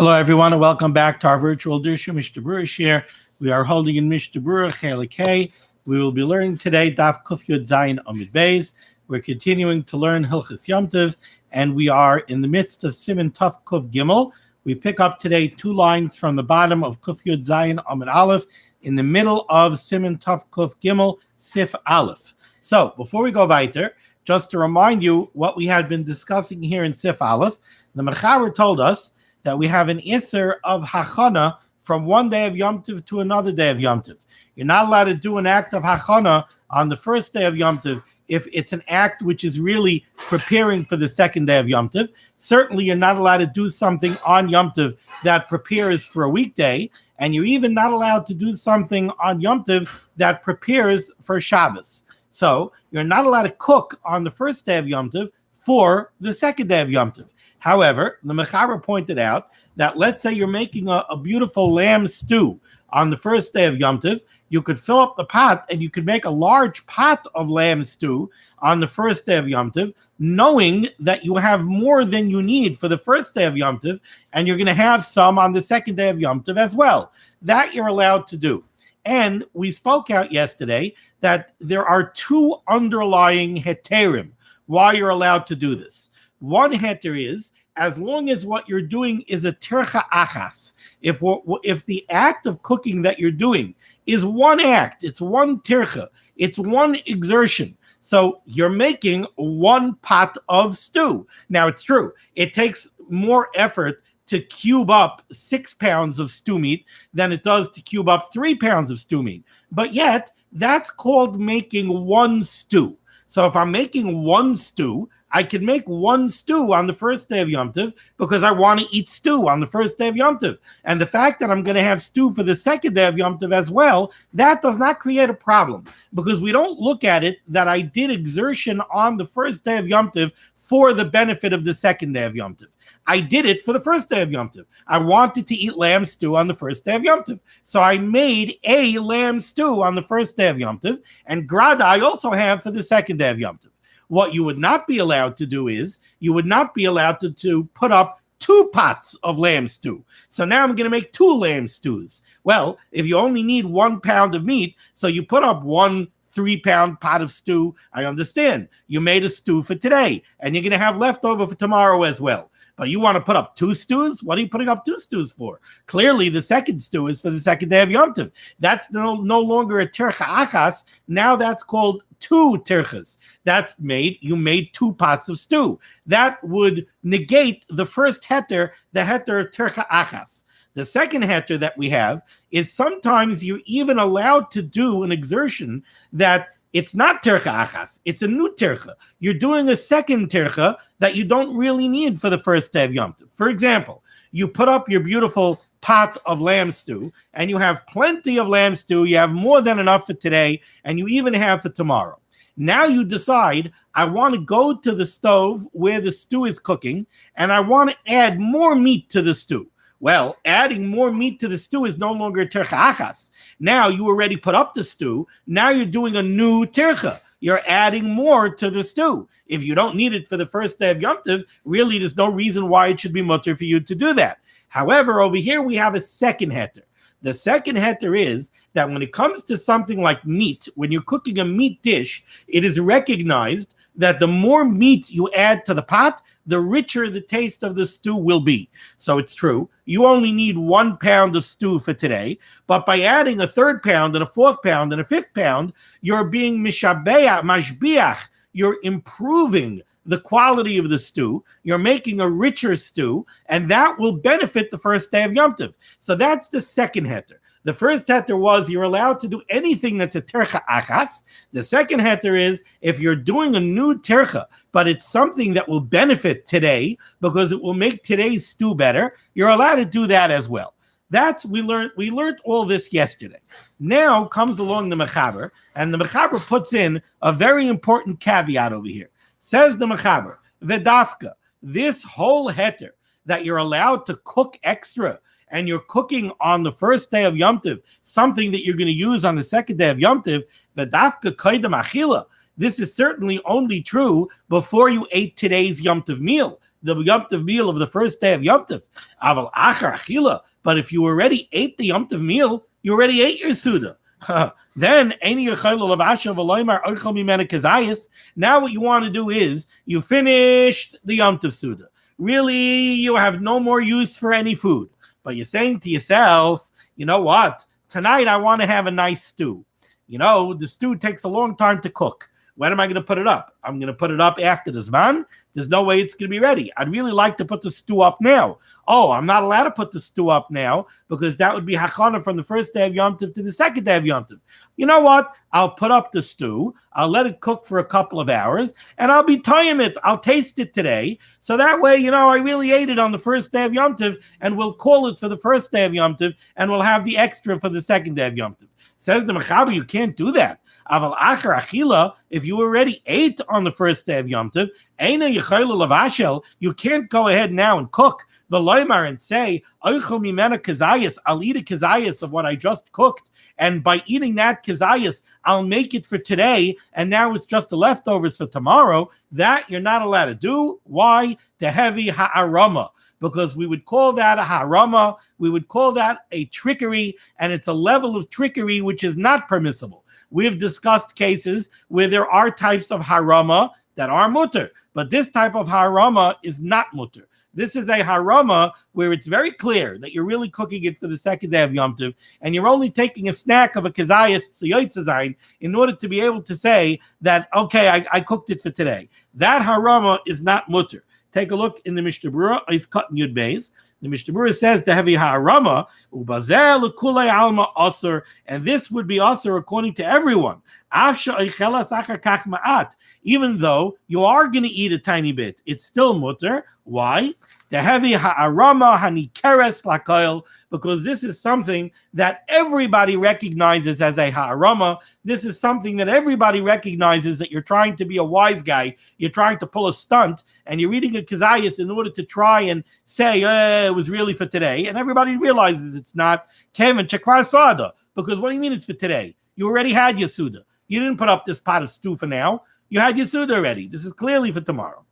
Hello, everyone, and welcome back to our virtual Dirshu Mishnah Berurah here. We are holding in Mishnah Berurah Chelik Hey. We will be learning today Daf Kuf Yud Zayin Amud Beis. We're continuing to learn Hilchos Yom Tov, and we are in the midst of Siman Tov Kuf Gimel. We pick up today 2 lines from the bottom of Kuf Yud Zayin Amud Aleph, in the middle of Siman Tov Kuf Gimel Sif Aleph. So, before we go weiter, just to remind you what we had been discussing here in Sif Aleph, the Mechaber told us that we have an Isser of Hachana from one day of Yom Tov to another day of Yom Tov. You're not allowed to do an act of Hachana on the first day of Yom Tov if it's an act which is really preparing for the second day of Yom Tov. Certainly, you're not allowed to do something on Yom Tov that prepares for a weekday, and you're even not allowed to do something on Yom Tov that prepares for Shabbos. So, you're not allowed to cook on the first day of Yom Tov for the second day of Yom Tov. However, the Mechaber pointed out that let's say you're making a beautiful lamb stew on the first day of Yom Tov, you could fill up the pot and you could make a large pot of lamb stew on the first day of Yom Tov, knowing that you have more than you need for the first day of Yom Tov, and you're going to have some on the second day of Yom Tov as well. That you're allowed to do. And we spoke out yesterday that there are 2 underlying heterim why you're allowed to do this. One heter is, as long as what you're doing is a tercha achas, if the act of cooking that you're doing is one act, it's one tercha, it's one exertion, so you're making one pot of stew. Now, it's true, it takes more effort to cube up 6 pounds of stew meat than it does to cube up 3 pounds of stew meat, but yet, that's called making one stew. So if I'm making one stew, I can make one stew on the first day of Yom Tov because I want to eat stew on the first day of Yom Tov. And the fact that I'm going to have stew for the second day of Yom Tov as well, that does not create a problem because we don't look at it that I did exertion on the first day of Yom Tov for the benefit of the second day of Yom Tov. I did it for the first day of Yom Tov. I wanted to eat lamb stew on the first day of Yom Tov. So I made a lamb stew on the first day of Yom Tov, and grada I also have for the second day of Yom Tov. What you would not be allowed to do is, you would not be allowed to put up 2 pots of lamb stew. So now I'm going to make 2 lamb stews. Well, if you only need 1 pound of meat, so you put up 1 3-pound pot of stew, I understand. You made a stew for today, and you're going to have leftover for tomorrow as well. But you want to put up 2 stews? What are you putting up 2 stews for? Clearly, the second stew is for the second day of Yom Tov. That's no longer a tercha achas. Now that's called 2 terchas. You made 2 pots of stew. That would negate the first heter, the heter tercha achas. The second heter that we have is sometimes you're even allowed to do an exertion that it's not tercha achas, it's a new tercha. You're doing a second tercha that you don't really need for the first day of Yom Tov. For example, you put up your beautiful pot of lamb stew, and you have plenty of lamb stew, you have more than enough for today, and you even have for tomorrow. Now you decide, I want to go to the stove where the stew is cooking, and I want to add more meat to the stew. Well, adding more meat to the stew is no longer tercha achas. Now you already put up the stew. Now you're doing a new tercha. You're adding more to the stew. If you don't need it for the first day of Yom Tov, really there's no reason why it should be mutter for you to do that. However, over here we have a second heter. The second heter is that when it comes to something like meat, when you're cooking a meat dish, it is recognized that the more meat you add to the pot, the richer the taste of the stew will be. So it's true, you only need 1 pound of stew for today, but by adding a 3rd pound and a 4th pound and a 5th pound, you're being mashbiach, you're improving the quality of the stew, you're making a richer stew, and that will benefit the first day of Yom Tov. So that's the second heter. The first heter was you're allowed to do anything that's a tercha achas. The second heter is if you're doing a new tercha, but it's something that will benefit today because it will make today's stew better, you're allowed to do that as well. We learned all this yesterday. Now comes along the Mechaber, and the Mechaber puts in a very important caveat over here. Says the Mechaber, Vedafka, this whole heter that you're allowed to cook extra, and you're cooking on the first day of Yom Tov, something that you're going to use on the second day of Yom Tov, Vedafka kaidam achila. This is certainly only true before you ate today's Yom Tov meal. the Yom Tov meal of the first day of Yom Tov. Aval achar achila. But if you already ate the Yom Tov meal, you already ate your Suda. Then, now what you want to do is, you finished the Yom Tov Suda. Really, you have no more use for any food. But you're saying to yourself, you know what? Tonight I want to have a nice stew. You know, the stew takes a long time to cook. When am I going to put it up? I'm going to put it up after the Siman. There's no way it's going to be ready. I'd really like to put the stew up now. Oh, I'm not allowed to put the stew up now because that would be hachana from the first day of Yom Tov to the second day of Yom Tov. You know what? I'll put up the stew. I'll let it cook for a couple of hours, and I'll be trying it. I'll taste it today. So that way, you know, I really ate it on the first day of Yom Tov, and we'll call it for the first day of Yom Tov, and we'll have the extra for the second day of Yom Tov. Says the Mechaber, you can't do that. Aval achar achila, if you already ate on the first day of Yom Tov, eina yechayla lavashel, you can't go ahead now and cook the loymar and say, oichel mimena kazayas, I'll eat a kazayas of what I just cooked, and by eating that kazayas, I'll make it for today, and now it's just the leftovers for tomorrow. That you're not allowed to do. Why? The heavy ha'arama. Because we would call that a harama, we would call that a trickery, and it's a level of trickery which is not permissible. We've discussed cases where there are types of harama that are mutter, but this type of harama is not mutter. This is a harama where it's very clear that you're really cooking it for the second day of Yom Tov, and you're only taking a snack of a kazayas tziyotzazayin in order to be able to say that, okay, I cooked it for today. That harama is not mutter. Take a look in the Mishnah Berurah, is cut in Yud Beis. The Mishnah Berurah says the heavy ha'arama ubazer l'kulei alma asur, and this would be asur according to everyone. Even though you are going to eat a tiny bit, it's still mutter. Why? The heavy ha'arama hanikeres lakoil, because this is something that everybody recognizes as a ha'arama. This is something that everybody recognizes that you're trying to be a wise guy. You're trying to pull a stunt, and you're eating a kazayas in order to try and say it was really for today. And everybody realizes it's not. Kevin chekvar sada, because what do you mean it's for today? You already had your suda. You didn't put up this pot of stew for now. You had your suda already. This is clearly for tomorrow.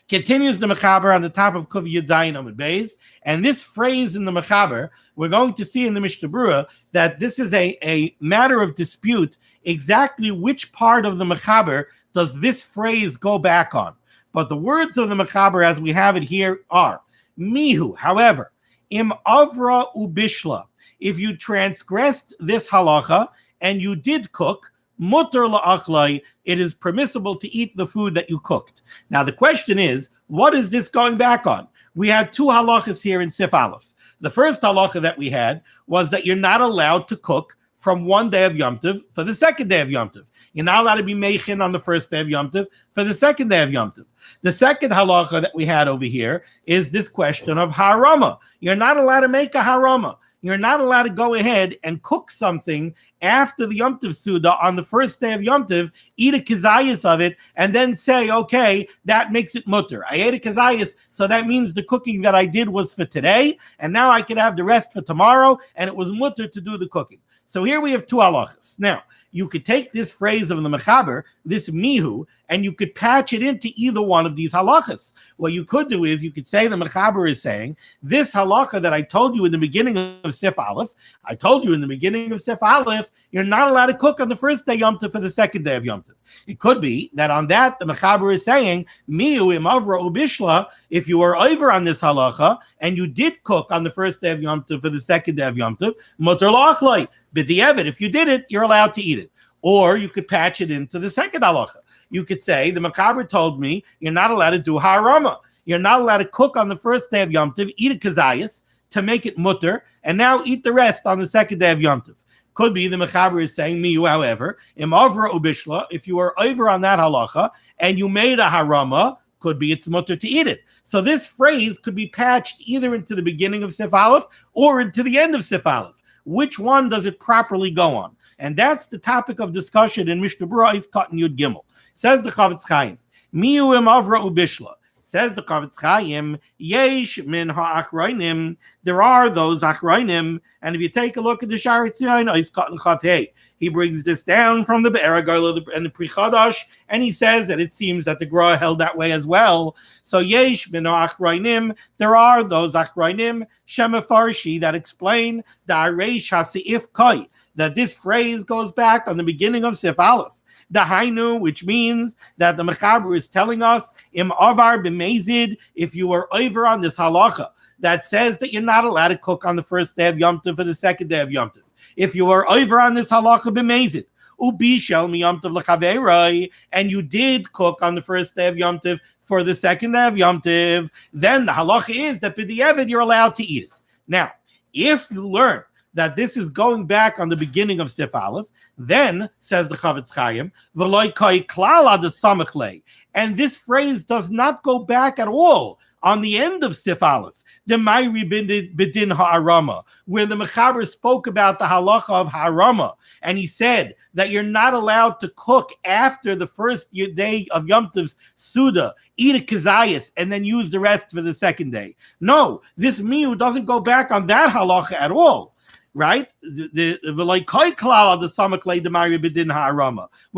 Continues the Mechaber on the top of Kuv Yud Zayin Amud Beis, and this phrase in the Mechaber, we're going to see in the Mishnah Berurah that this is a matter of dispute, exactly which part of the Mechaber does this phrase go back on. But the words of the Mechaber as we have it here are, Mihu, however, im avra ubishla, if you transgressed this halacha and you did cook, mutter la'achlai, it is permissible to eat the food that you cooked. Now the question is, what is this going back on? We had two halachas here in Sif Aleph. The first halacha that we had was that you're not allowed to cook from one day of Yom Tov for the second day of Yom Tov. You're not allowed to be meichin on the first day of Yom Tov for the second day of Yom Tov. The second halacha that we had over here is this question of harama. You're not allowed to make a harama. You're not allowed to go ahead and cook something after the Yom Tov Suda on the first day of Yom Tov, eat a kazayas of it, and then say, okay, that makes it mutter. I ate a kazayas, so that means the cooking that I did was for today, and now I can have the rest for tomorrow, and it was mutter to do the cooking. So here we have two halachas. Now, you could take this phrase of the Mechaber, this mihu, and you could patch it into either one of these halachas. What you could do is you could say the Mechaber is saying, this halacha that I told you in the beginning of Sif Aleph, I told you in the beginning of Sif Aleph, you're not allowed to cook on the first day Yom Tov for the second day of Yom Tov. It could be that on that, the Mechaber is saying, mihu im avra ubishla, if you were over on this halacha, and you did cook on the first day of Yom Tov for the second day of Yom Tov, mutter la'achlai. B'di'evet, if you did it, you're allowed to eat it. Or you could patch it into the second halacha. You could say, the Mechaber told me, you're not allowed to do harama. You're not allowed to cook on the first day of Yom Tov, eat a kazayas to make it mutter, and now eat the rest on the second day of Yom Tov. Could be the Mechaber is saying, miyu, however, im avra ubishla, if you were over on that halacha, and you made a harama, could be it's mutter to eat it. So this phrase could be patched either into the beginning of Sif Aleph or into the end of Sif Aleph. Which one does it properly go on? And that's the topic of discussion in Mishnah Berurah is cut in Yud Gimel. Says the Chavetz Chaim, miyu im avra ubishla. Says the Chavetz Chaim, Yesh min ha'achroinim. There are those achroinim, and if you take a look at the Sha'ar Tzion, he's cutting Chav Hey. He brings this down from the Berurah and the Pri Chadash, and he says that it seems that the Gra held that way as well. So Yesh min ha'achroinim. There are those achroinim shemafarshi that explain the Areish HaSeif Koi, that this phrase goes back on the beginning of Sif Aleph. The Hainu, which means that the Mechaber is telling us, Im Avar b'mezid, if you were over on this halacha, that says that you're not allowed to cook on the first day of Yom Tov for the second day of Yom Tov. If you were over on this halacha b'mezid, ubishel mi Yom Tov l'chaveroi, and you did cook on the first day of Yom Tov for the second day of Yom Tov, then the halacha is that b'di'evid you're allowed to eat it. Now, if you learn that this is going back on the beginning of Sif Aleph, then, says the Chavetz Chaim, v'loi koi klal ad samachlei, and this phrase does not go back at all on the end of Sif Aleph, the Mayri B'din Ha'arama, where the Mechaber spoke about the halacha of Ha'arama, and he said that you're not allowed to cook after the first day of Yom Tov's Suda, eat a kazayas, and then use the rest for the second day. No, this miu doesn't go back on that halacha at all. Right? We're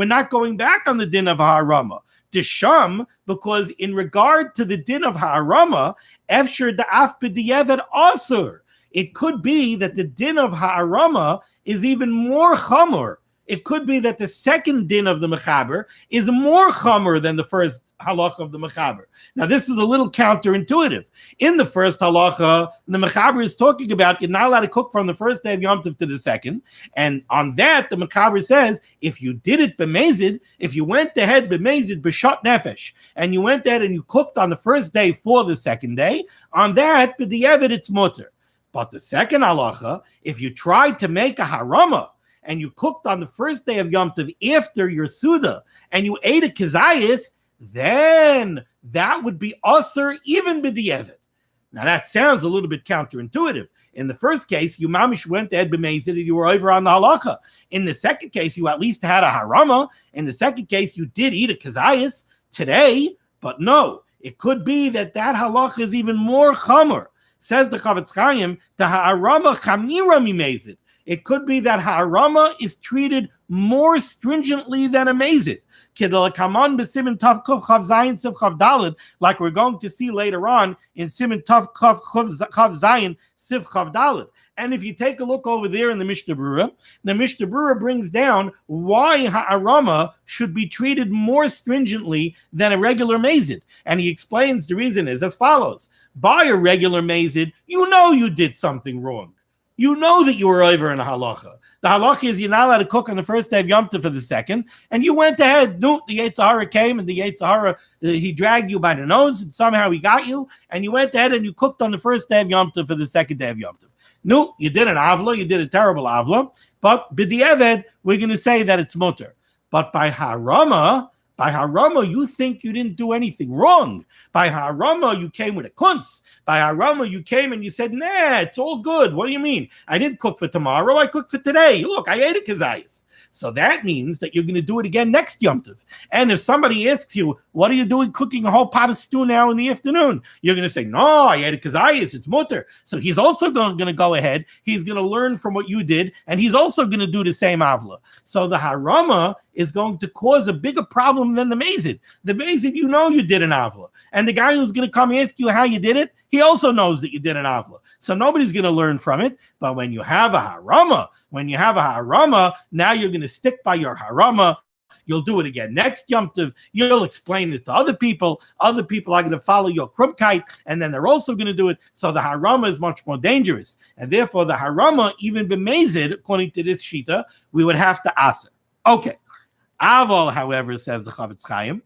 not going back on the din of Ha'arama. Disham, because in regard to the din of Ha'arama, Efshir da'af b'di'evet asur. It could be that the din of Ha'arama is even more chamor. It could be that the second din of the Mechaber is more chamor than the first halacha of the Mechaber. Now, this is a little counterintuitive. In the first halacha, the Mechaber is talking about you're not allowed to cook from the first day of Yom Tov to the second. And on that, the Mechaber says, if you did it b'mezid, if you went ahead b'mezid b'shot nefesh, and you went ahead and you cooked on the first day for the second day, on that, b'di'evet it's mutter. But the second halacha, if you tried to make a harama, and you cooked on the first day of Yom Tov after your Suda, and you ate a kazayas, then that would be usher even b'di'evet. Now that sounds a little bit counterintuitive. In the first case, you mamish went to Ed b'mezid and you were over on the halacha. In the second case, you at least had a harama. In the second case, you did eat a kazayas today, but no, it could be that halacha is even more chamor. Says the Chavetz Chaim, the ha'arama chamira mimezid. It could be that Ha'arama is treated more stringently than a Mezid. Like we're going to see later on in Siman Tov Chav Zayin Sif Chav Daled. And if you take a look over there in the Mishnah Berurah, the Mishnah Berurah brings down why Ha'arama should be treated more stringently than a regular Mezid. And he explains the reason is as follows. By a regular Mezid, you know you did something wrong. You know that you were over in a halacha. The halacha is you're not allowed to cook on the first day of Yom Tov for the second, and you went ahead. No, the Yetzer Hara came, and the Yetzer Hara, he dragged you by the nose, and somehow he got you, and you went ahead and you cooked on the first day of Yom Tov for the second day of Yom Tov. No, you did an avla, you did a terrible avla, but b'di'evet, we're going to say that it's mutter. But by harama, you think you didn't do anything wrong. By harama, you came with a kunz. By harama, you came and you said, nah, it's all good. What do you mean? I didn't cook for tomorrow. I cooked for today. Look, I ate a kazayas. So that means that you're going to do it again next Yom Tov. And if somebody asks you, what are you doing cooking a whole pot of stew now in the afternoon? You're going to say, no, I ate a kazayas. It's mutter. So he's also going to go ahead. He's going to learn from what you did. And he's also going to do the same avla. So the harama is going to cause a bigger problem than the mezid. The mezid, you know you did an avla. And the guy who's going to come ask you how you did it, he also knows that you did an avla. So nobody's going to learn from it. But when you have a harama, now you're going to stick by your harama. You'll do it again next Yom Tov. You'll explain it to other people. Other people are going to follow your krumkeit, and then they're also going to do it. So the harama is much more dangerous. And therefore, the harama, even b'mezid, according to this shita, we would have to aser. Okay. Aval, however, says the Chavetz Chaim,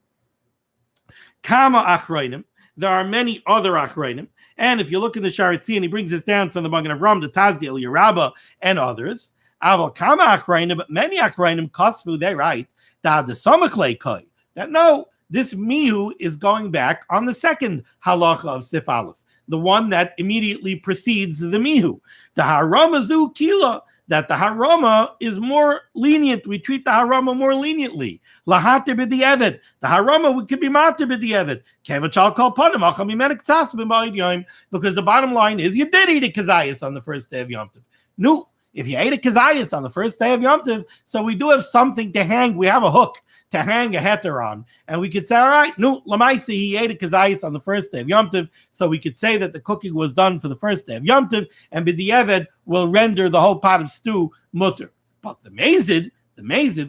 Kama achroinim. There are many other achroinim. And if you look in the Sha'ar Tzion, he brings this down from the Magen Avram, the Tazgil, Yerabba, and others. Aval Kama achroinim, but many achroinim, Kosfu, they write, that the Samachlei Koi, that no, this mihu is going back on the second halacha of Sif Aleph, the one that immediately precedes the mihu. The haramazu kila, that the harama is more lenient. We treat the harama more leniently. Lahatir b'di'evet. The harama could be matir b'di'evet. Kevat shal kol panim acham mimenek tzas b'ma'id yom. Because the bottom line is, you did eat a kazayas on the first day of Yom Tov. No, if you ate a kazayas on the first day of Yom Tov, so we do have something to hang. We have a hook to hang a heter on, and we could say, all right, no, lamaisi, he ate a kazayas on the first day of Yom Tov, so we could say that the cooking was done for the first day of Yom Tov, and b'di'evet will render the whole pot of stew mutter. But the mazid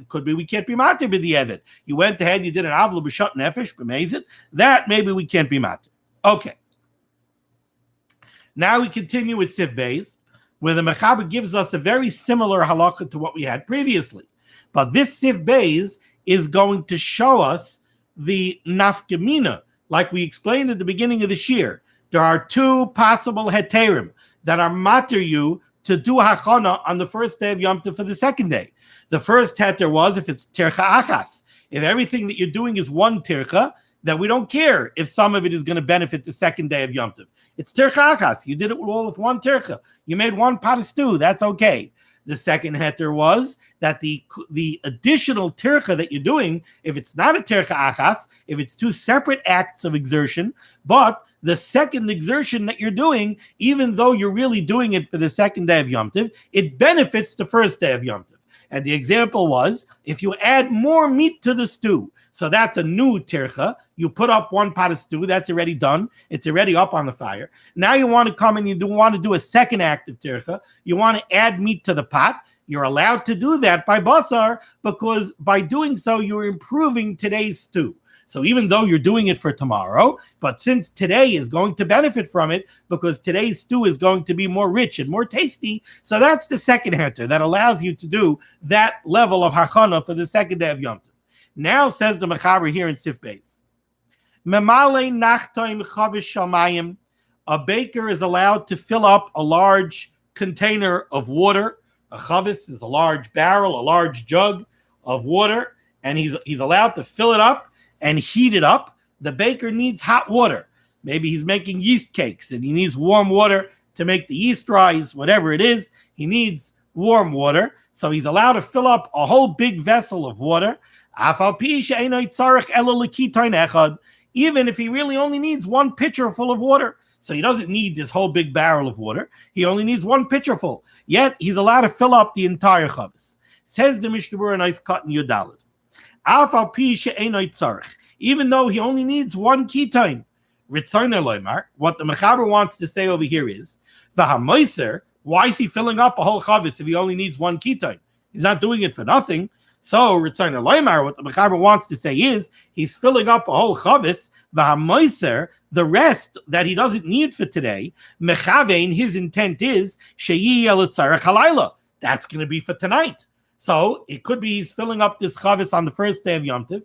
could be we can't be matir b'di'evet. You went ahead, you did an avla b'shut nefesh b'mazid, that maybe we can't be matir. Okay. Now we continue with Sif Beis, where the Mechaber gives us a very similar halacha to what we had previously. But this Sif Beis is going to show us the nafkamina, like we explained at the beginning of the shir. There are two possible heterim that are matir you to do hachana on the first day of Yom Tov for the second day. The first heter was if it's tircha achas. If everything that you're doing is one tircha, then we don't care if some of it is going to benefit the second day of Yom Tov. It's tircha achas. You did it all with one tircha. You made one pot of stew. That's okay. The second heter was that the additional tircha that you're doing, if it's not a tircha achas, if it's two separate acts of exertion, but the second exertion that you're doing, even though you're really doing it for the second day of Yom Tov, it benefits the first day of Yom Tov. And the example was, if you add more meat to the stew, so that's a new tircha, you put up one pot of stew, that's already done, it's already up on the fire. Now you want to come and you want to do a second act of tircha, you want to add meat to the pot, you're allowed to do that by basar, because by doing so, you're improving today's stew. So even though you're doing it for tomorrow, but since today is going to benefit from it, because today's stew is going to be more rich and more tasty, so that's the second heter that allows you to do that level of hachana for the second day of Yom Tov. Now says the Mechaber here in Sif Beis, Memale nachtoim chavish shamayim, a baker is allowed to fill up a large container of water. A chavis is a large barrel, a large jug of water, and he's allowed to fill it up and heat it up. The baker needs hot water. Maybe he's making yeast cakes and he needs warm water to make the yeast rise, whatever it is. He needs warm water. So he's allowed to fill up a whole big vessel of water. Even if he really only needs one pitcher full of water. So he doesn't need this whole big barrel of water. He only needs one pitcher full. Yet he's allowed to fill up the entire chavis. Says the Mishnah Berurah, nice cut in Yudalid. Even though he only needs one ketone, what the Mechaber wants to say over here is, why is he filling up a whole chavis if he only needs one ketone? He's not doing it for nothing. So what the Mechaber wants to say is, he's filling up a whole chavis, the rest that he doesn't need for today, his intent is, that's going to be for tonight. So it could be he's filling up this chavis on the first day of Yom Tov,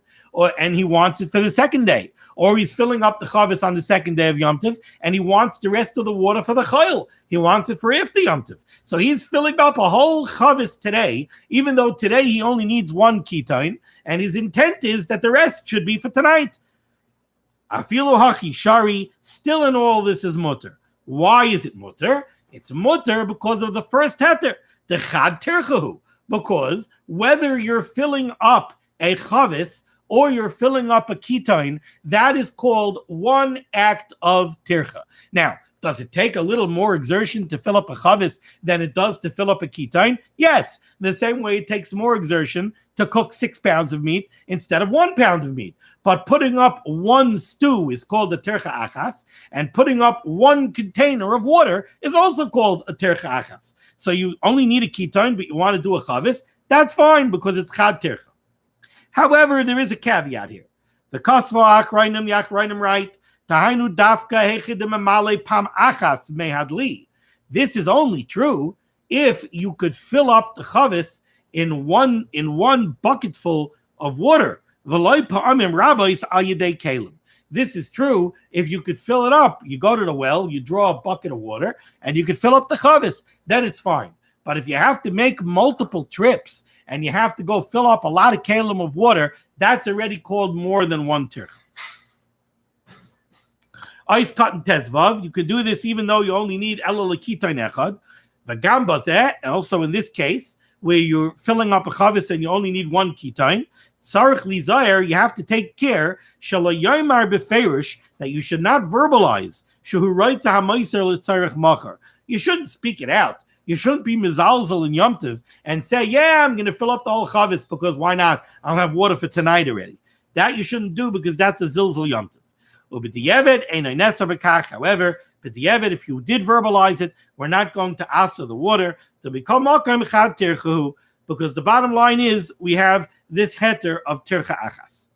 and he wants it for the second day. Or he's filling up the chavis on the second day of Yom Tov, and he wants the rest of the water for the chayil. He wants it for after Yom Tov. So he's filling up a whole chavis today, even though today he only needs one ketone, and his intent is that the rest should be for tonight. Afilu hachi shari, still in all this is mutter. Why is it mutter? It's mutter because of the first heter, the chad tirchahu. Because whether you're filling up a chavis or you're filling up a ketone, that is called one act of tircha. Now, does it take a little more exertion to fill up a chavis than it does to fill up a ketone? Yes, the same way it takes more exertion to cook 6 pounds of meat instead of 1 pound of meat. But putting up one stew is called a tircha achas, and putting up one container of water is also called a tircha achas. So you only need a ketone, but you want to do a chavis, that's fine because it's chad tircha. However, there is a caveat here. The kasva achrayim yachrayim right. Tahainu dafka hechidim amale pam achas mehadli. This is only true if you could fill up the chavis in one bucketful of water. This is true if you could fill it up. You go to the well, you draw a bucket of water, and you could fill up the chavis. Then it's fine. But if you have to make multiple trips and you have to go fill up a lot of kalim of water, that's already called more than one tirch. Ice cut and tezvav. You could do this even though you only need elul ketone echad. the gambazeh, also in this case, where you're filling up a chavis and you only need one ketone, tzarich lizayer, you have to take care, shelo yomar beferish, that you should not verbalize, shehu roitza hamaiser l'tzarich macher. You shouldn't speak it out. You shouldn't be mizalzel in Yom Tov and say, yeah, I'm going to fill up the whole chavis because why not? I'll have water for tonight already. That you shouldn't do because that's a zilzel Yom Tov. However, if you did verbalize it, we're not going to asa the water to become because the bottom line is we have this heter of tircha achas.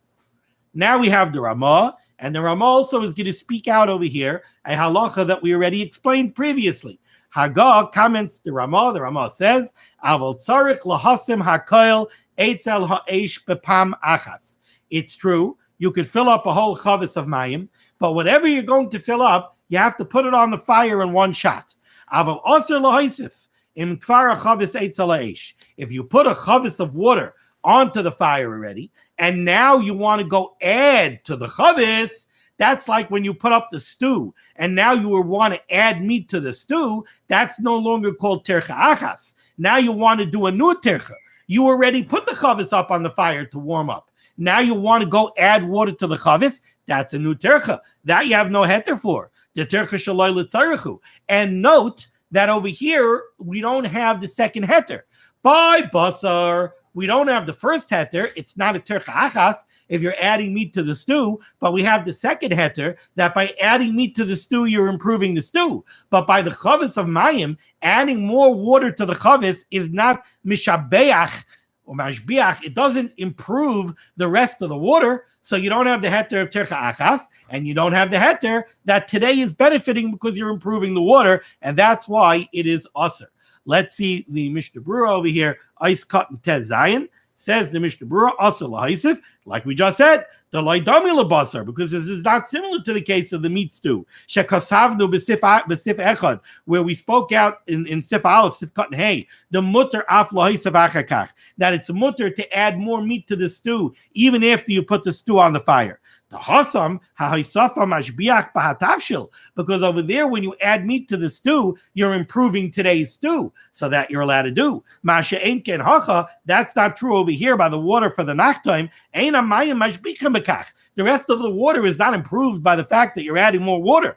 Now we have the Ramah, and the Ramah also is going to speak out over here a halacha that we already explained previously. Haggah comments the Ramah. The Ramah says, "Avol tzarich lahasim hakoil eitzel ha'esh bepam achas." It's true. You could fill up a whole chavis of mayim, but whatever you're going to fill up, you have to put it on the fire in one shot. Aval aser lahaisif im kvar chavis eitzel ha'esh. If you put a chavis of water onto the fire already, and now you want to go add to the chavis, that's like when you put up the stew, and now you want to add meat to the stew, that's no longer called tercha achas. Now you want to do a new tercha. You already put the chavis up on the fire to warm up. Now you want to go add water to the chavis, that's a new tercha. That you have no heter for. The tercha shaloi l'tzarichu. And note that over here, we don't have the second heter. By basar, we don't have the first heter. It's not a tercha achas if you're adding meat to the stew, but we have the second heter that by adding meat to the stew, you're improving the stew. But by the chavis of mayim, adding more water to the chavis is not mishabeach or mashbiach. It doesn't improve the rest of the water. So you don't have the heter of tercha achas, and you don't have the heter that today is benefiting because you're improving the water, and that's why it is aser. Let's see the Mishnah Berurah over here. Ice cut and Tez Zion says the Mishnah Berurah aser lahaisif, like we just said, the laidami labasar, because this is not similar to the case of the meat stew. Shekasavnu b'sif echad, where we spoke out in sif aleph, sif cut and hay, the mutter af lahaisif achakach, that it's a mutter to add more meat to the stew even after you put the stew on the fire. The hasam ha'hisafa mashbiach b'hatavshil, because over there when you add meat to the stew, you're improving today's stew, so that you're allowed to do. Masha ein ken hacha, that's not true over here by the water for the nachtoim. Ein amayim mashbichim bekach. The rest of the water is not improved by the fact that you're adding more water.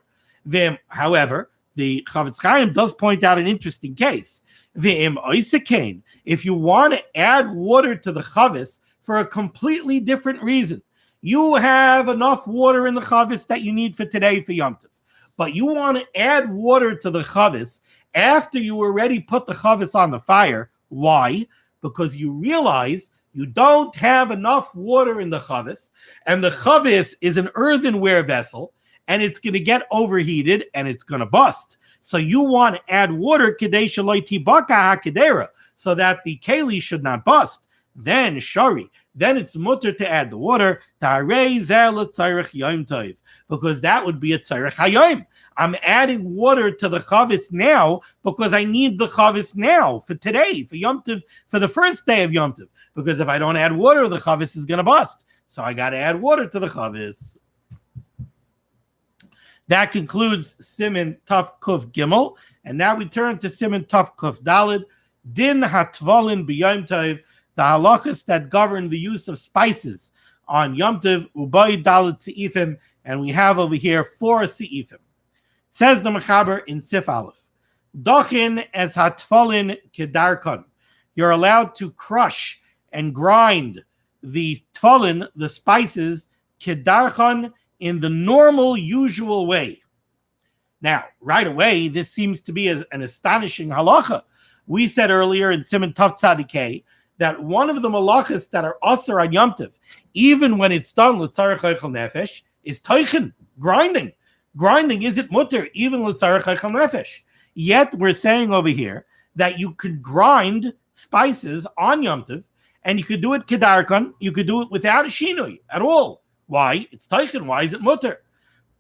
However, the Chavetz Chaim does point out an interesting case. If you want to add water to the chavis for a completely different reason, you have enough water in the chavis that you need for today for Yom Tov, but you want to add water to the chavis after you already put the chavis on the fire. Why? Because you realize you don't have enough water in the chavis, and the chavis is an earthenware vessel, and it's going to get overheated and it's going to bust. So you want to add water kedei shaloi tibaka hakadera, so that the keli should not bust. Then shari, then it's mutter to add the water, because that would be a tzarech hayom. I'm adding water to the chavis now because I need the chavis now for today, for Yom Tov, for the first day of Yom Tov. Because if I don't add water, the chavis is going to bust. So I got to add water to the chavis. That concludes Siman Tov Kuf Gimel, and now we turn to Siman Tov Kuf Dalid. Din hatvolin b'Yom Tov, the halachas that govern the use of spices on Yom Tov, ubay dalid seifim, and we have over here 4 seifim. Says the Mechaber in Sif Aleph, Dochin as hatfolin kedarkon. You're allowed to crush and grind the tfolin, the spices, kedarkon, in the normal, usual way. Now, right away, this seems to be an astonishing halacha. We said earlier in Siman Tov Tzadikei that one of the malachas that are aser on Yom Tov, even when it's done l'tzarech eichel nefesh, is teichen, grinding. Grinding isn't mutter, even l'tzarech eichel nefesh. Yet we're saying over here that you could grind spices on Yom Tov, and you could do it kedarkon, you could do it without a shinui at all. Why? It's teichen. Why is it mutter?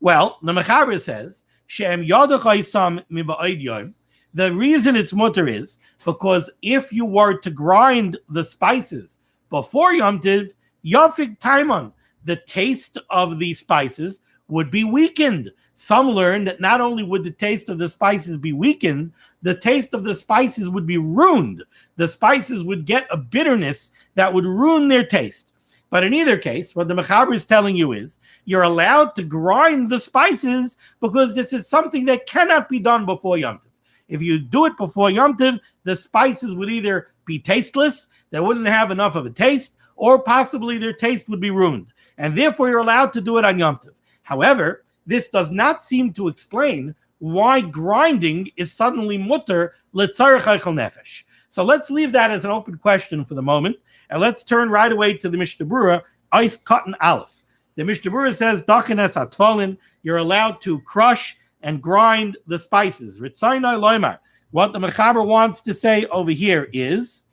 Well, the Mechaber says, Shem yadachai miba'id yom. The reason it's mutter is because if you were to grind the spices before Yom Tov, yafik taimon, the taste of the spices would be weakened. Some learned that not only would the taste of the spices be weakened, the taste of the spices would be ruined. The spices would get a bitterness that would ruin their taste. But in either case, what the Mechaber is telling you is you're allowed to grind the spices because this is something that cannot be done before Yom Tov. If you do it before Yom Tov, the spices would either be tasteless, they wouldn't have enough of a taste, or possibly their taste would be ruined. And therefore, you're allowed to do it on Yom Tov. However, this does not seem to explain why grinding is suddenly mutter l'tzarech eichel nefesh. So let's leave that as an open question for the moment, and let's turn right away to the Mishnah Berurah, Eis Cotton Aleph. The Mishnah Berurah says, Dachenes atfolin, you're allowed to crush and grind the spices. Ritzaynai loymar. What the Mechaber wants to say over here is,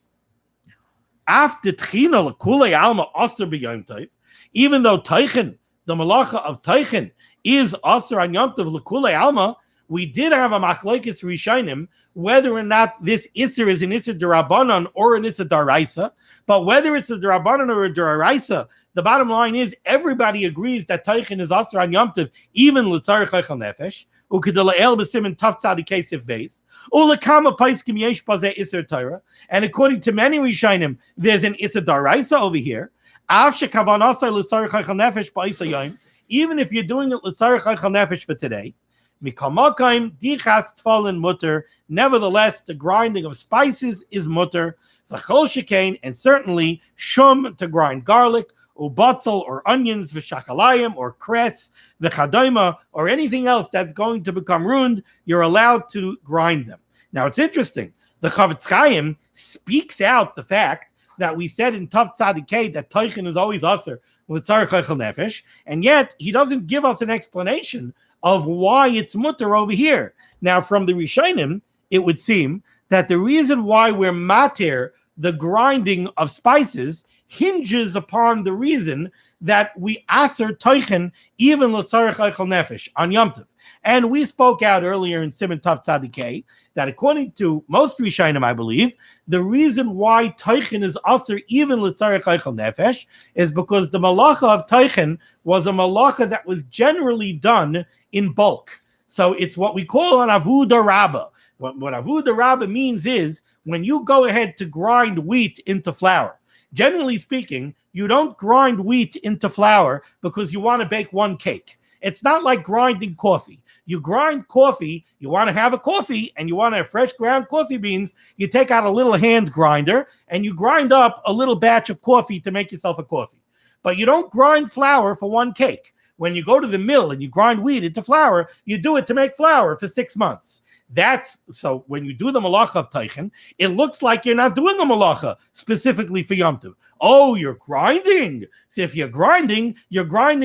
after tchina l'kulei alma aser b'yom tov, even though teichen, the malacha of teichen, is aser on Yom Tov l'kulei alma, we did have a machlokes rishonim whether or not this iser is an iser d'Rabbanan or an iser d'Oraisa. But whether it's a d'Rabbanan or a d'Oraisa, the bottom line is everybody agrees that teichen is aser on Yom Tov, even l'tzarech eichel nefesh. Ukedelael b'siman taf tzadik kesef beis. Ulekama paiskim yesh bazeh iser Torah. And according to many rishonim, there's an iser d'Oraisa over here. Av shekavanasai l'tzarech eichel nefesh ba'isa yom. Even if you're doing it l'tzarech eichel nefesh for today, mikamakaim dichas tfalin mutter. Nevertheless, the grinding of spices is mutter. V'chol shekain, and certainly shum to grind garlic, ubatzel or onions, v'shachalayim or cress, v'chadayma or anything else that's going to become ruined. You're allowed to grind them. Now it's interesting. The Chavetz Chaim speaks out the fact that we said in Tav Tzadikei that teichen is always aser l'tzarech eichel nefesh, and yet he doesn't give us an explanation of why it's mutter over here. Now, from the Rishonim, it would seem that the reason why we're matir the grinding of spices hinges upon the reason that we aser teichen even l'tzarech eichel nefesh on Yom Tov. And we spoke out earlier in Siman Tav Tzadikei that according to most Rishonim, I believe, the reason why teichen is aser even l'tzarech eichel nefesh is because the malacha of teichen was a malacha that was generally done in bulk. So it's what we call an avodah rabbah. What avodah rabbah means is when you go ahead to grind wheat into flour. Generally speaking, you don't grind wheat into flour because you want to bake one cake. It's not like grinding coffee. You grind coffee, you want to have a coffee, and you want to have fresh ground coffee beans. You take out a little hand grinder, and you grind up a little batch of coffee to make yourself a coffee. But you don't grind flour for one cake. When you go to the mill and you grind wheat into flour, you do it to make flour for 6 months. That's so when you do the malacha of teichen, it looks like you're not doing the malacha specifically for Yom Tov. Oh, you're grinding. See, if you're grinding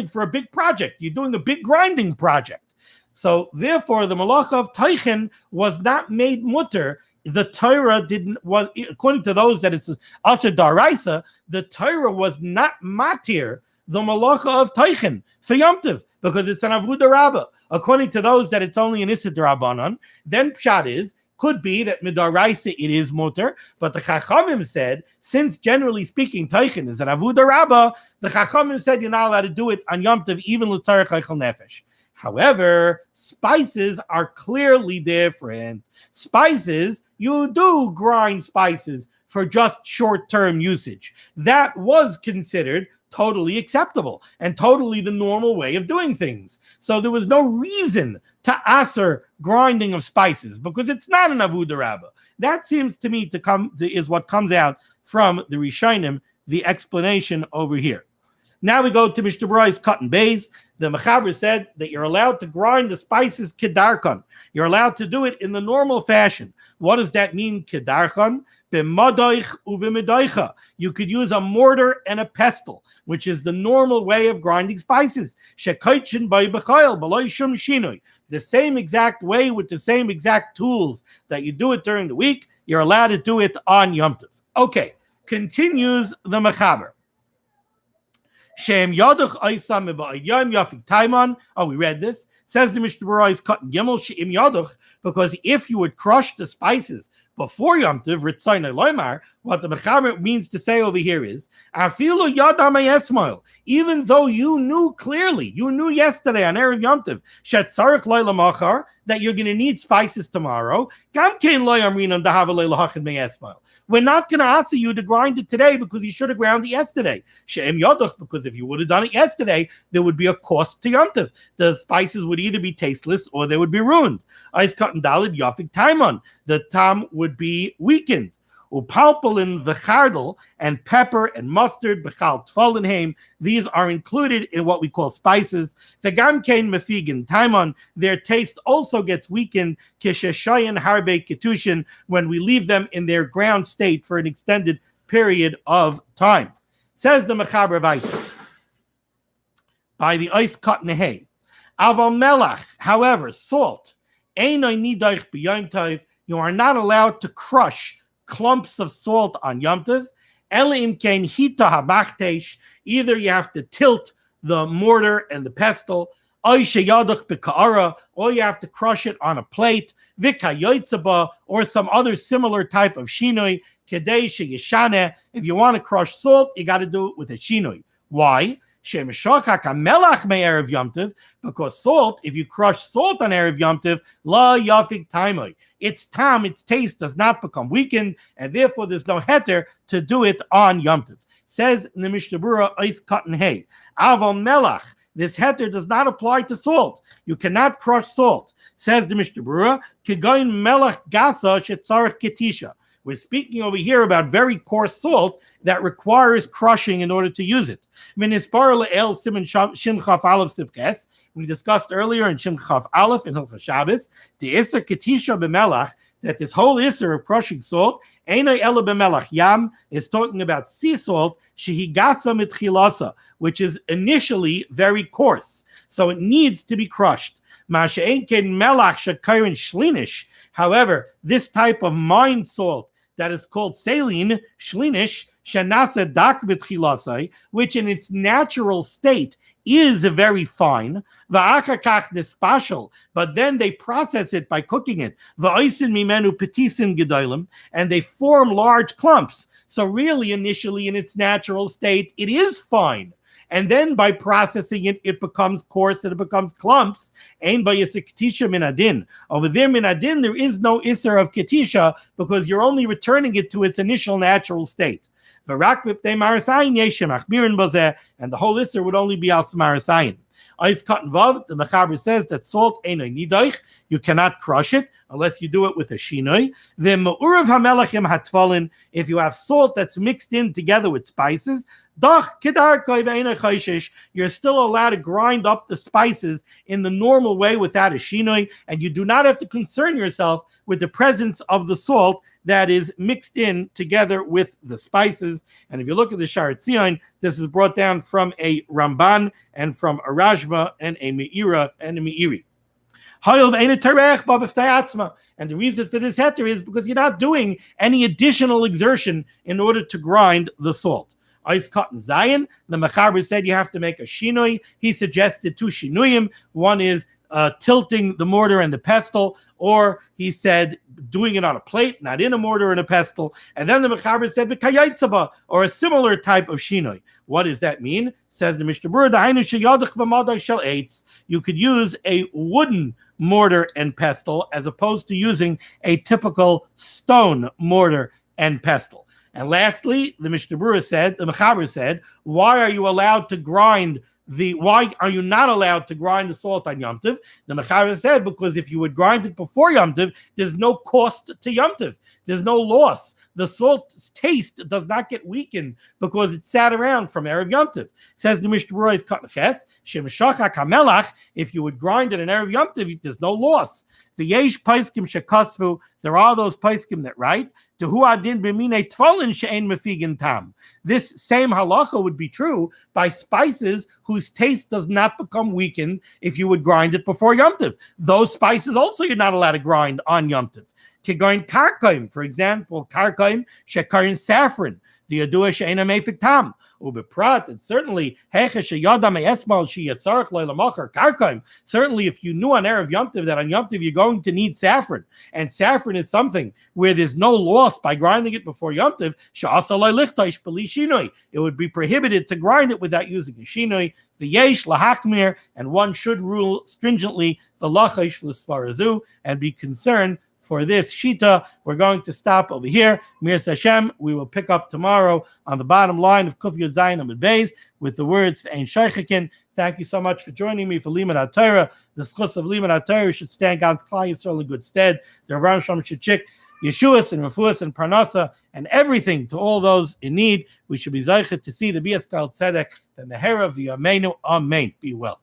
for a big project. You're doing a big grinding project. So therefore, the malacha of teichen was not made mutter. The Torah was according to those that it's aser d'Oraisa, the Torah was not matir the malacha of teichen for Yom Tov because it's an avodah rabbah. According to those that it's only an issa d'Rabbanan, then pshat could be that midaraisa it is mutter, but the Chachamim said, since generally speaking teichen is an avodah rabbah, the Chachamim said you're not allowed to do it on Yom Tov even l'tzarech eichel nefesh. However, spices are clearly different. Spices, you do grind spices for just short-term usage. That was considered totally acceptable and totally the normal way of doing things. So there was no reason to aser grinding of spices because it's not an avodah rabbah. That seems to me is what comes out from the Rishonim, the explanation over here. Now we go to Mishnah Berurah's cotton bays. The Mechaber said that you're allowed to grind the spices kedarkan. You're allowed to do it in the normal fashion. What does that mean, kedarkan? B'madoich u'v'medoicha. You could use a mortar and a pestle, which is the normal way of grinding spices. Shekaitchin by b'chayil b'loy shum shinoi. The same exact way with the same exact tools that you do it during the week, you're allowed to do it on Yom Tov. Okay, continues the Mechaber. Shem Yaduch Oisam Yom Yafik Taimon. Oh, we read this. Says the Mishnah Berurah is cut Gimel Sheim Yaduch, because if you would crush the spices before Yom Tov, Ritzayna Loimar, what the Mechaber means to say over here is, Afilu Yadam Yesmail, even though you knew clearly, you knew yesterday on Erev Yom Tov, Shetzarech Leila Machar, that you're going to need spices tomorrow, Gam Kein Lo Yamrinam Dahava Leila Hachid Meyesmail. We're not going to ask you to grind it today because you should have ground it yesterday. She'em Yaduch, because if you would have done it yesterday, there would be a cost to Yom Tov. The spices would either be tasteless or they would be ruined. Ice cut and dalid Yafik Taimon. The tam would be weakened. Upalpalin v'chardal, and pepper and mustard, b'chal tfolinheim, these are included in what we call spices. The gamkein mefigin taimon, their taste also gets weakened, kisheshayin harbe ketushin, when we leave them in their ground state for an extended period of time. Says the Mechaber Vayter, by the ice cut nehei, aval melach, however, salt, einay nidaych b'yom tov, you are not allowed to crush clumps of salt on Yom Tov. Elim kain hita habachtesh, either you have to tilt the mortar and the pestle, or you have to crush it on a plate, or some other similar type of shinoi, if you want to crush salt, you got to do it with a shinoi. Why? Because salt, if you crush salt on Erev Yom Tov, la yafik taimoi, its tam, its taste does not become weakened, and therefore there's no heter to do it on Yom Tov. Says in the Mishnah Berurah, Eis Katan Hey, Aval Melach, this heter does not apply to salt. You cannot crush salt. Says the Mishnah Berurah, Kigoin Melach Gasa Shetzarech Ketisha. We're speaking over here about very coarse salt that requires crushing in order to use it. Minispar el Siman Shin Chaf Aleph Sivkes. We discussed earlier in Shin Chaf Aleph in Hilchos Shabbos the Isser Ketisha b'Melach, that this whole Isser of crushing salt, Einay Ela b'Melach Yam, is talking about sea salt, Shehigasa mitchilasa, which is initially very coarse, so it needs to be crushed. Masha'en ken melach shekayrin shlinish. However, this type of mine salt that is called saline, shlinish, shanasa dak b'tchilasai, which in its natural state is very fine, va'achakach nespashal, but then they process it by cooking it, va'oisin mimenu petisin gedolim, and they form large clumps. So really, initially in its natural state, it is fine. And then by processing it, it becomes coarse and it becomes clumps. Ein b'yisur ketisha min adin. Over there, min adin, there is no isser of ketisha because you're only returning it to its initial natural state. And the whole isser would only be al samarasayin. Ice cut and vav, the Mechaber says that salt einay nidaych, you cannot crush it unless you do it with a shinoi. The ma'urav hamelachim hatfalin, if you have salt that's mixed in together with spices, dach kedarkoi ve'einay chayshish, you're still allowed to grind up the spices in the normal way without a shinoi, and you do not have to concern yourself with the presence of the salt that is mixed in together with the spices. And if you look at the Sha'ar Tzion, this is brought down from a Ramban and from a Rashba and a Meira and a Meiri. And the reason for this heter is because you're not doing any additional exertion in order to grind the salt. Ice cut and Zion, the Mechaber said you have to make a shinoi. He suggested two shinuyim. One is tilting the mortar and the pestle, or he said doing it on a plate, not in a mortar and a pestle. And then the Mechaber said the kayaitsaba, or a similar type of shinoi. What does that mean? Says the Mishnah Berurah, you could use a wooden mortar and pestle as opposed to using a typical stone mortar and pestle. And lastly, the Mishnah Berurah said, the Mechaber said, why are you not allowed to grind the salt on Yom Tov? The Mechaber said, because if you would grind it before Yom Tov, there's no cost to Yom Tov. There's no loss. The salt's taste does not get weakened because it sat around from Erev Yom Tov. Says the Mishnah Berurah is Katnaches, Shemeshachak HaMelach, if you would grind it in Erev Yom Tov, there's no loss. The Yesh Paiskim Shekasvu, there are those Paiskim that write, to who adin b'minei tfalin she'en mefigin tam. This same halacha would be true by spices whose taste does not become weakened if you would grind it before Yom Tov. Those spices also you're not allowed to grind on Yom Tov. Kigoin karkoim, for example, karkoim shekarin saffron. The Yadua she'ena mefik tam. Ubeprat, and certainly, certainly if you knew on Erev Yom Tov that on Yom Tov you're going to need saffron, and saffron is something where there's no loss by grinding it before Yom Tov, it would be prohibited to grind it without using a shinoi, v'yesh lahakmir, and one should rule stringently the lachash l'sfarazu, and be concerned for this shita. We're going to stop over here. Mir Hashem, we will pick up tomorrow on the bottom line of Kuf Yud Zayin Amud Beis with the words Ein Sheichekin. Thank you so much for joining me for limud HaTorah. The schus of limud HaTorah should stand God's Klal Yisrael in good stead. The Rabban Shalom should chick Yeshuas and Refuas and Parnasa and everything to all those in need. We should be zeichet to see the Bias Kal Tzedek, the Mehera v'Yameinu. Amen. Be well.